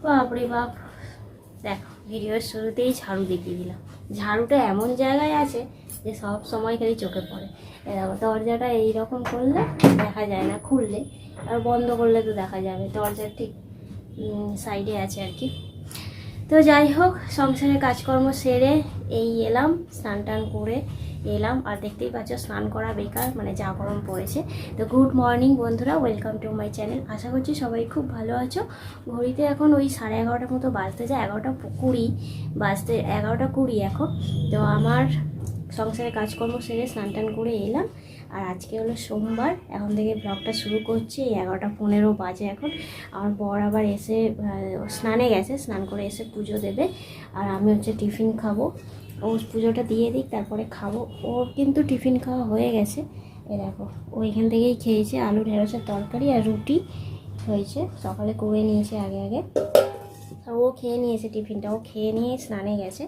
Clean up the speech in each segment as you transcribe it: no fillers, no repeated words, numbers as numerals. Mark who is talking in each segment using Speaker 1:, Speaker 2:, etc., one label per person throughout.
Speaker 1: বাপরে বাপ, দেখো ভিডিওর শুরুতেই ঝাড়ু দেখিয়ে দিলাম। ঝাড়ুটা এমন জায়গায় আছে যে সব সময় খালি চোখে পড়ে। দেখো দরজাটা এইরকম করলে দেখা যায় না, খুললে আর বন্ধ করলে তো দেখা যাবে। দরজার ঠিক সাইডে আছে আর কি। তো যাই হোক, সংসারের কাজকর্ম সেরে এই এলাম, স্নান টান করে এলাম। আর দেখতেই পাচ্ছ স্নান করা বেকার, মানে যা গরম পড়েছে। তো গুড মর্নিং বন্ধুরা, ওয়েলকাম টু মাই চ্যানেল। আশা করছি সবাই খুব ভালো আছো। ঘড়িতে এখন ওই 11:30 মতো বাজতে যায়, 11:20 বাজতে, 11:20 এখন। তো আমার সংসারের কাজকর্ম সেরে স্নান টান করে এলাম। আর আজকে হলো সোমবার, এখন থেকে ব্লগটা শুরু করছি। 11:15 বাজে এখন। আমার বর আবার এসে স্নানে গেছে, স্নান করে এসে পুজো দেবে। আর আমি হচ্ছে টিফিন খাবো। ও পুজোটা দিয়ে দিক, তারপরে খাবো। ওর কিন্তু টিফিন খাওয়া হয়ে গেছে। এ দেখো, ও এখান থেকেই খেয়েছে, আলু ঢেঁড়সের তরকারি আর রুটি হয়েছে, সকালে করে নিয়েছে আগে আগে। আর ও খেয়ে নিয়েছে টিফিনটা, ও খেয়ে নিয়ে স্নানে গেছে।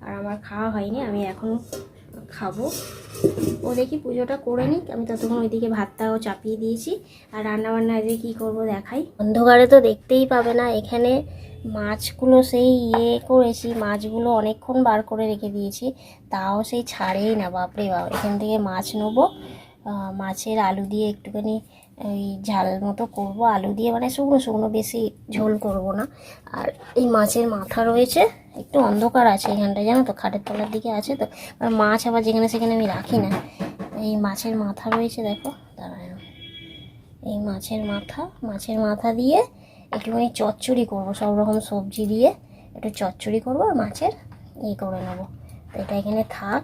Speaker 1: আর আমার খাওয়া হয়নি, আমি এখন খাবো। ও দেখি পুজোটা করে নিক, আমি ততক্ষণ ওইদিকে ভাতটাও চাপিয়ে দিয়েছি। আর রান্নাবান্না আজকে কী করবো দেখাই। অন্ধকারে তো দেখতেই পাবে না। এখানে মাছগুলো সেই করেছি, মাছগুলো অনেকক্ষণ বার করে রেখে দিয়েছি, তাও সেই ছাড়েই না। বাপরে বাপ, এখান থেকে মাছ নেবো, মাছের আলু দিয়ে একটুখানি ওই ঝাল মতো করব, আলু দিয়ে, মানে শুকনো শুকনো, বেশি ঝোল করব না। আর এই মাছের মাথা রয়েছে, একটু অন্ধকার আছে এখানটায় জানো তো, খাটের তলার দিকে আছে তো। আর মাছ আবার যেখানে সেখানে আমি রাখি না। এই মাছের মাথা রয়েছে, দেখো দাঁড়ায়, এই মাছের মাথা দিয়ে একটুখানি চচ্চড়ি করবো, সব রকম সবজি দিয়ে একটু চচ্চড়ি করবো, আর মাছের করে নেবো। তো এটা এখানে থাক,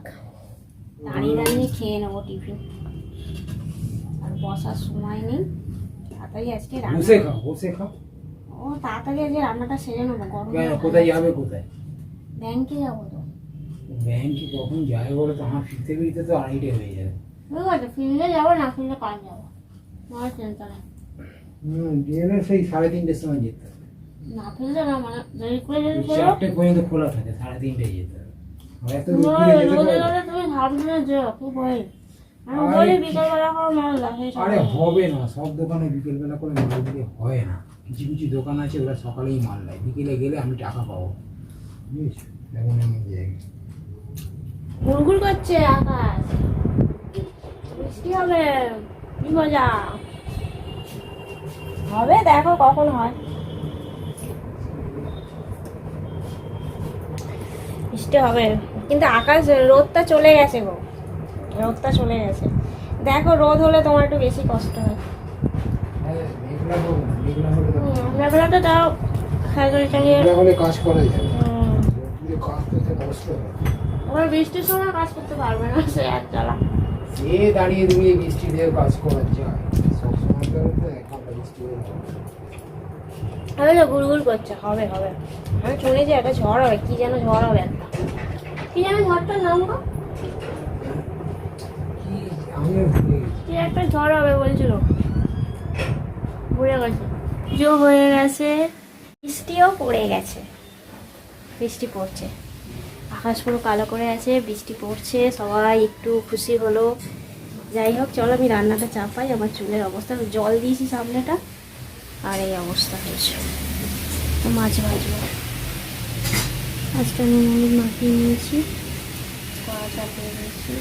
Speaker 1: দাঁড়িয়ে দাঁড়িয়ে খেয়ে নেবো টিফিন। আর বসার সময় নেই, তাড়াতাড়ি আজকে ও তাড়াতাড়ি আজকে রান্নাটা সেরে নেবো। গরম
Speaker 2: কোথায় যাবে? কোথায়?
Speaker 1: ব্যাংকে যাবো তো।
Speaker 2: ব্যাংকে কখন যাবে বলে তো? আমার ফিরতে ফিরতে তো 2:30 হয়ে যাবে।
Speaker 1: ঠিক আছে, ফিল্ডে যাবো, না ফিল্ডে কাজ যাবো, আমার চিন্তা নেই।
Speaker 2: গেলে সেই 3:30-এর সময় যেতে হবে।
Speaker 1: না ফিল্ডে না, মানে দেরি করে যেতে
Speaker 2: 4টে পর্যন্ত খোলা থাকে, 3:30টায় যেতে হবে। হয়তো
Speaker 1: তুমি ভাবলে যে কি বই আমি বলি বিকেলবেলা করে মাল লাগে।
Speaker 2: আরে হবে না, সব দোকানে বিকেলবেলা করে মাল দিলে হয় না। কিছু কিছু দোকান আছে ওরা সকালেই মাল দেয়, বিকেলে গেলে আমি টাকা পাবো, বুঝেছো? এমন এমন জায়গা
Speaker 1: গুড়গুড় করছে আকাশ, বৃষ্টি হবে, কি মজা হবে, দেখো কখন হয়। বৃষ্টি হবে কিন্তু আকাশ, রোদটা চলে গেছে গো, রোদটা চলে গেছে। দেখো রোদ হলে তোমার একটু বেশি কষ্ট হয়। মেঘলাটা তাও
Speaker 2: কাজ করা যায়, কাজ করতে কষ্ট হয়।
Speaker 1: ওরা বৃষ্টির সময় কাজ করতে পারবে না, সে এক জ্বালা।
Speaker 2: সে দাঁড়িয়ে দাঁড়িয়ে বৃষ্টি দিয়ে কাজ করা যায়, সবসময় তো এখন বৃষ্টি
Speaker 1: হবে না, গুড়গুড় করছে, হবে হবে। আমি শুনেছি একটা ঝড় হবে, কি যেন ঝড় হবে একটা, কি যেন ঝড়টার নাম গো, কি একটা ঝড় হবে বলছিল, ভুলে গেছে। পুজো হয়ে গেছে, বৃষ্টিও পড়ে গেছে, বৃষ্টি পড়ছে, আকাশ পুরো কালো করে আছে, বৃষ্টি পড়ছে, সবাই একটু খুশি হলো। যাই হোক চলো, আমি রান্নাটা চাপাই। আমার চুলের অবস্থা, জল দিয়েছি সামনেটা, আর এই অবস্থা হয়েছে। মাছ ভাজবো, মাছটা নুন হলুদ মাখিয়ে নিয়েছি, কড়া চাপিয়ে নিয়েছি।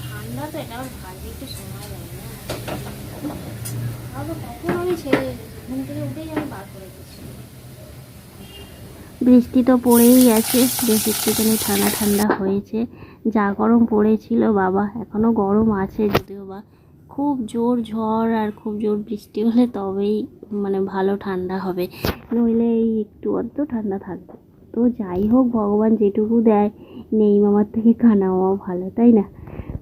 Speaker 1: ঠান্ডা তো, এটা ভাজতে একটু সময় লাগে না, কখন আমি ছেড়ে ঘুম থেকে উঠেই আমি বার করে দিচ্ছি। বৃষ্টি তো পড়েই গেছে, বেশ একটুখানি ঠান্ডা ঠান্ডা হয়েছে। যা গরম পড়েছিল বাবা, এখনও গরম আছে, যদিও বা খুব জোর ঝড় আর খুব জোর বৃষ্টি হলে তবেই মানে ভালো ঠান্ডা হবে, নইলে এই একটু অর্ধ ঠান্ডা থাকবে। তো যাই হোক, ভগবান যেটুকু দেয়, নেই মামার থেকে খানা মামাও ভালো, তাই না?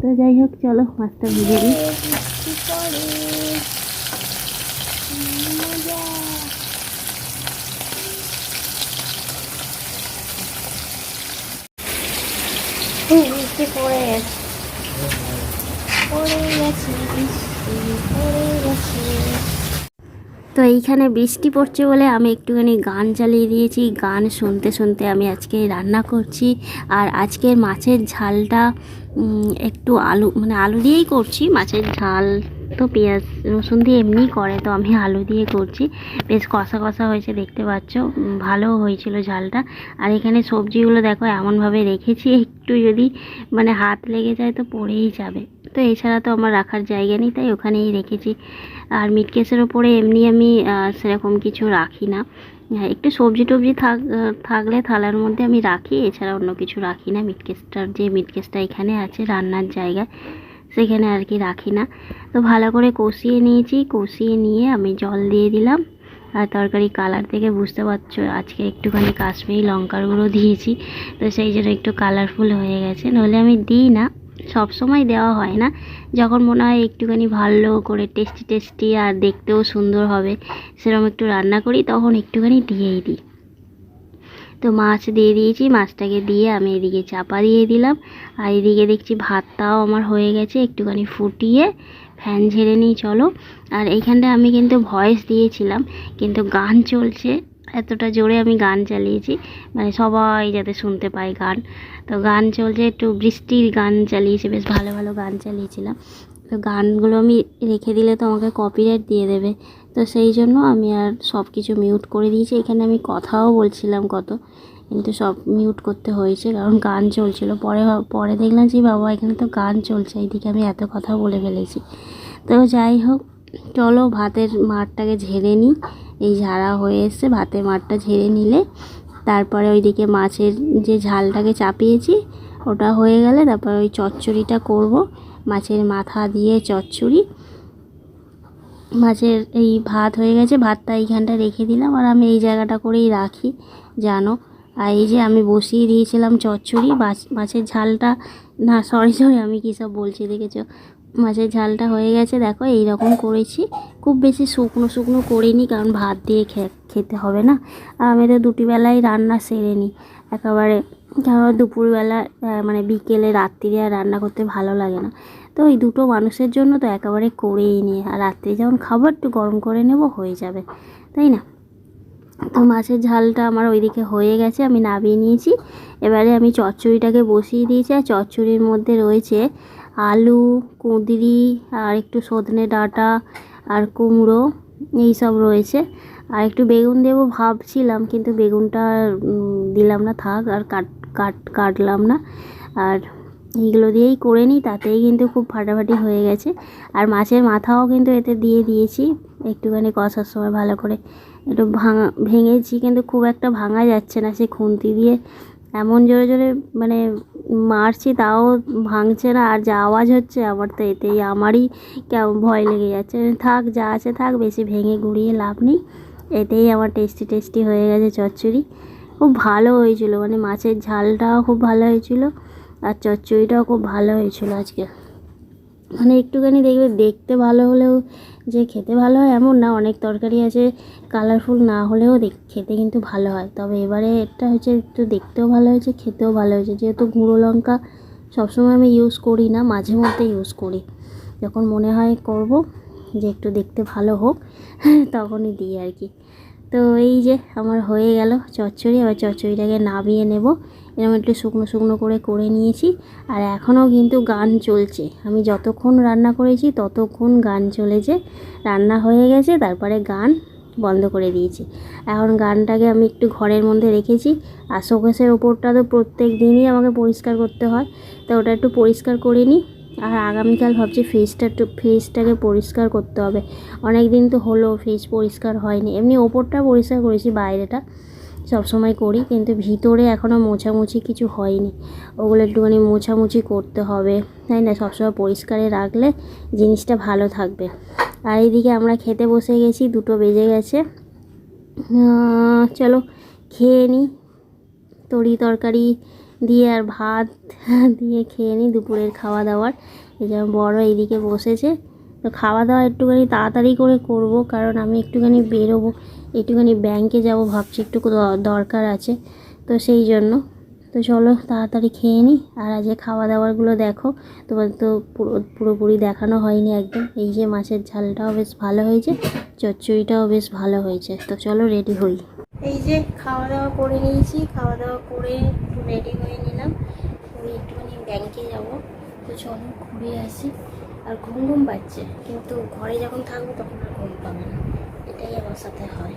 Speaker 1: তো যাই হোক চলো, মাছটা ভেজে দিই। বৃষ্টি পড়ে গেছে, পড়ে গেছে, বৃষ্টি পড়ে গেছে। তো এইখানে বৃষ্টি পড়ছে বলে আমি একটুখানি গান চালিয়ে দিয়েছি। গান শুনতে শুনতে আমি আজকে রান্না করছি। আর আজকের মাছের ঝালটা একটু আলু দিয়েই করছি। মাছের ঝাল তো পেঁয়াজ রসুন দিয়ে এমনিই করে, তো আমি আলু দিয়ে করছি। বেশ কষা কষা হয়েছে, দেখতে পাচ্ছ, ভালো হয়েছিল ঝালটা। আর এখানে সবজিগুলো দেখো এমনভাবে রেখেছি, একটু যদি হাত লেগে যায় তো পড়েই যাবে। তো এছাড়া তো আমার রাখার জায়গা নেই, তাই ওখানেই রেখেছি। আর মিট কেসের ওপরে এমনি আমি সেরকম কিছু রাখি না। হ্যাঁ, একটু সবজি টবজি থাকলে থালার মধ্যে আমি রাখি, এছাড়া অন্য কিছু রাখি না। মিট কেসটা এখানে আছে রান্নার জায়গায়, সেখানে আর কি রাখি না। তো ভালো করে কষিয়ে নিয়েছি, কষিয়ে নিয়ে আমি জল দিয়ে দিলাম। আর তরকারি কালার থেকে বুঝতে পারছো আজকে একটুখানি কাশ্মীরি লঙ্কার গুঁড়ো দিয়েছি, তো সেই জন্য একটু কালারফুল হয়ে গেছে। নইলে আমি দিই না, সব সময় দেওয়া হয় না। যখন মনে হয় একটুখানি ভালো করে টেস্টি আর দেখতেও সুন্দর হবে সেরকম একটু রান্না করি, তখন একটুখানি দিয়েই দিই। তো মাছ দিয়ে দিয়েছি, মাছটাকে দিয়ে আমি এদিকে চাপা দিয়ে দিলাম। আর এদিকে দেখছি ভাতটাও আমার হয়ে গেছে, একটুখানি ফুটিয়ে ফ্যান ঝেড়ে নিই চলো। আর এইখানটায় আমি কিন্তু ভয়েস দিয়েছিলাম, কিন্তু গান চলছে, এতটা জোরে আমি গান চালিয়েছি সবাই যাতে শুনতে পায় গান। তো গান চলছে, একটু বৃষ্টির গান চালিয়েছি, বেশ ভালো ভালো গান চালিয়েছিলাম। তো গানগুলো আমি রেখে দিলে তো আমাকে কপিরাইট দিয়ে দেবে, তো সেই জন্য আমি আর সব কিছু মিউট করে দিয়েছি। এখানে আমি কথাও বলছিলাম কত, কিন্তু সব মিউট করতে হয়েছে কারণ গান চলছিল। পরে দেখলাম যে বাবা এখানে তো গান চলছে, এইদিকে আমি এত কথা বলে ফেলেছি। তো যাই হোক, চলো ভাতের মাড়টাকে ঝেড়ে নিই। এই ঝাড়া হয়ে এসছে, ভাতের মাড়টা ঝেড়ে নিলে তারপরে ওইদিকে মাছের যে ঝালটাকে চাপিয়েছি ওটা হয়ে গেলে তারপর ওই চচ্চড়িটা করব। মাছের মাথা দিয়ে চচ্চড়ি। মাছের এই ভাত হয়ে গেছে, ভাতটা এইখানটা রেখে দিলাম। আর আমি এই জায়গাটা করেই রাখি জানো। আর এই যে আমি বসিয়ে দিয়েছিলাম চচ্চড়ি, মাছের ঝালটা, না সরি আমি কী সব বলছি দেখেছো। মাছের ঝালটা হয়ে গেছে দেখো, এই রকম করেছি। খুব বেশি শুকনো করিনি, কারণ ভাত দিয়ে খেতে হবে না। আর আমি তো দুটি বেলায় রান্না সেরে নিই একেবারে, কারণ দুপুরবেলা বিকেলে রাত্রিরে আর রান্না করতে ভালো লাগে না। তো ওই দুটো মানুষের জন্য তো একেবারে করেই নিই, আর রাত্রে যখন খাবার একটু গরম করে নেব, হয়ে যাবে, তাই না। তো মাছের ঝালটা আমার ওইদিকে হয়ে গেছে, আমি নামিয়ে নিয়েছি। এবারে আমি চচ্চড়িটাকে বসিয়ে দিয়েছি। আর চচ্চড়ির মধ্যে রয়েছে আলু, কুঁদরি, আর একটু সজনে ডাঁটা আর কুমড়ো, এই সব রয়েছে। আর একটু বেগুন দেবো ভাবছিলাম, কিন্তু বেগুনটা দিলাম না, থাক, আর কাটলাম না। আর এইগুলো দিয়েই করে নিই, তাতেই কিন্তু খুব ফাটাফাটি হয়ে গেছে। আর মাছের মাথাও কিন্তু এতে দিয়ে দিয়েছি, একটুখানি কষার সময় ভালো করে একটু ভেঙেছি, কিন্তু খুব একটা ভাঙা যাচ্ছে না। সে খুন্তি দিয়ে এমন জোরে জোরে মারছি, তাও ভাঙছে না। আর যা আওয়াজ হচ্ছে আমার, তো এতেই আমারই কেমন ভয় লেগে যাচ্ছে। থাক, যা আছে থাক, বেশি ভেঙে গুঁড়িয়ে লাভ নেই। এতেই আমার টেস্টি হয়ে গেছে চচ্চড়ি। খুব ভালো হয়েছিল, মাছের ঝালটাও খুব ভালো হয়েছিল, আর চচ্চড়িটাও খুব ভালো হয়েছিল আজকে। একটুখানি দেখতে ভালো হলেও যে খেতে ভালো হয় এমন না। অনেক তরকারি আছে কালারফুল না হলেও খেতে কিন্তু ভালো হয়। তবে এবারে এটা হচ্ছে একটু দেখতেও ভালো হয়েছে, খেতেও ভালো হয়েছে। যেহেতু গুঁড়ো লঙ্কা সবসময় আমি ইউজ করি না, মাঝে মধ্যে ইউজ করি, যখন মনে হয় করব যে একটু দেখতে ভালো হোক তখনই দিই আর কি। তো এই যে আমার হয়ে গেল চচ্চড়ি। এবার চচ্চড়িটাকে নামিয়ে নেব। এরকম একটু শুকনো করে নিয়েছি। আর এখনও কিন্তু গান চলছে, আমি যতক্ষণ রান্না করেছি ততক্ষণ গান চলেছে। রান্না হয়ে গেছে, তারপরে গান বন্ধ করে দিয়েছি। এখন গানটাকে আমি একটু ঘরের মধ্যে রেখেছি। আর শোকেসের ওপরটা তো প্রত্যেক দিনই আমাকে পরিষ্কার করতে হয়, তো ওটা একটু পরিষ্কার করে নিই। আর আগামীকাল ভাবছি ফ্রিজটাকে পরিষ্কার করতে হবে। অনেক দিন তো হলো ফ্রিজ পরিষ্কার হয়নি। এমনি ওপরটা পরিষ্কার করেছি, বাইরেটা সবসময় করি, কিন্তু ভিতরে এখনও মোছামুছি কিছু হয়নি। ওগুলো একটুখানি মোছামুছি করতে হবে, তাই না। সবসময় পরিষ্কারে রাখলে জিনিসটা ভালো থাকবে। আর এইদিকে আমরা খেতে বসে গেছি, 2টো বেজে গেছে। চলো খেয়ে নিই, তরকারি দিয়ে আর ভাত দিয়ে খেয়ে নিই দুপুরের খাওয়া দাওয়ার। এই যেমন বড় এইদিকে বসেছে, তো খাওয়া দাওয়া একটুখানি তাড়াতাড়ি করে করব, কারণ আমি একটুখানি বেরোবো, একটুখানি ব্যাংকে যাব ভাবছি, একটু দরকার আছে, তো সেই জন্য। তো তো চলো তাড়াতাড়ি খেয়ে নিই। আর আজকে খাওয়া দাওয়ারগুলো দেখো, তোমার তো পুরোপুরি দেখানো হয়নি একদম। এই যে মাছের ঝালটাও বেশ ভালো হয়েছে, চচ্চড়িটাও বেশ ভালো হয়েছে। তো চলো রেডি হই। এই যে খাওয়া দাওয়া করে নিয়েছি, খাওয়া দাওয়া করে একটু রেডি হয়ে নিলাম। আমি একটুখানি ব্যাংকে যাব, তো চলো ঘুরে আসি। আর ঘুম ঘুম পাচ্ছে, কিন্তু ঘরে যখন থাকবো তখন আর ঘুম পাবে না, এটাই আমার সাথে হয়।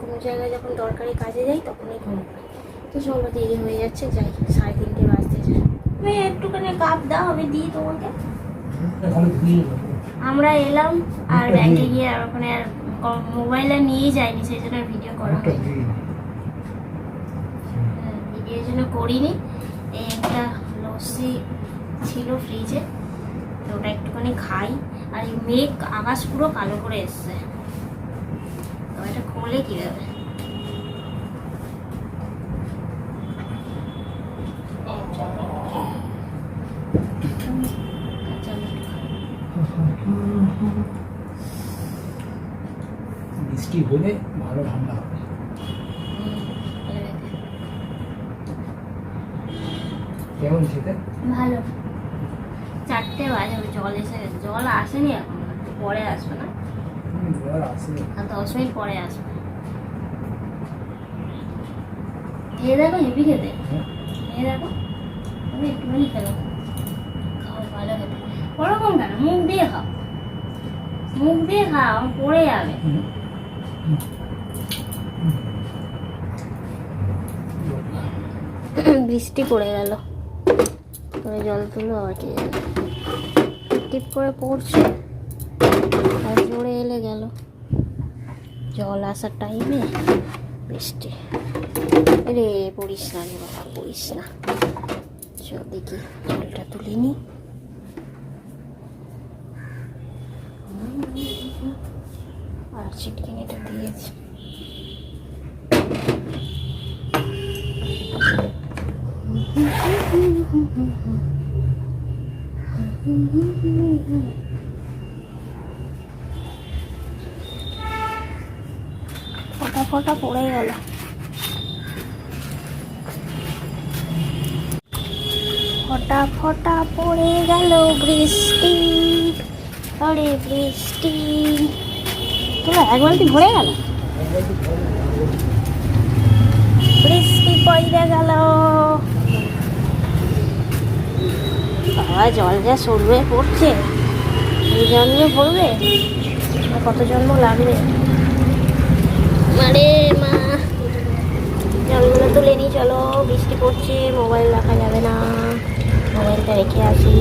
Speaker 1: কোনো জায়গায় যখন দরকারি কাজে যাই তখনই ঘুম পাই। তো চলো দেরি হয়ে যাচ্ছে, যাই, 3:30 বাজতে যায়। তুমি একটুখানি কাপ দাও, আমি দিই তোমাকে। আমরা এলাম আর ব্যাংকে গিয়ে আর ওখানে আর মোবাইল আর নিয়েই যাইনি, সেই জন্য ভিডিও করা হয়নি, ভিডিওর জন্য করিনি। এই একটা লস্যি ছিল ফ্রিজে, তো ওটা একটুখানি খাই। আর এই মেঘ আকাশ পুরো কালো করে এসছে, তো এটা খোলে কীভাবে?
Speaker 2: বৃষ্টি হলে ভালো ঠান্ডা হবে। কেমন খেতে?
Speaker 1: ভালো। 4টে বাজে, জল এসে গেছে। জল আসেনি এখন, একটু পরে আসবে না?
Speaker 2: জল আসে।
Speaker 1: আর 10 মিনিট পরে আসবে। খেয়ে দেখো, হেভি খেতে। খেয়ে দেখো, তুমি একটুখানি খেলো, খাও, ভালো খেতে। ওরকম কেন? মুখ দিয়ে খাও, মুখ দিয়ে খাও, পড়ে যাবে। বৃষ্টি পড়ে গেল, তবে জল তুলো আবার কে জানে, টিপ করে পড়ছে আর জোরে এলে গেল। জল আসার টাইমে বৃষ্টি। রে পড়িস না রে বাবা, পড়িস না। চল দেখি, জলটা তুলে নি। আর চিটকিনিটা দিয়েছি। ফটা ফটা পড়ে গেল। ফটা ফটা পড়ে গেল বৃষ্টি, আরে বৃষ্টি। চলো, এক বালতি ভরে গেল, বৃষ্টি পড়ে গেল। বাবা, জল যা সরবে পড়ছে, এই জন্মে পড়বে, কত জন্ম লাগবে। মারে মা, জলগুলো তুলে নি। চলো, বৃষ্টি পড়ছে, মোবাইল রাখা যাবে না, মোবাইলটা রেখে আসি।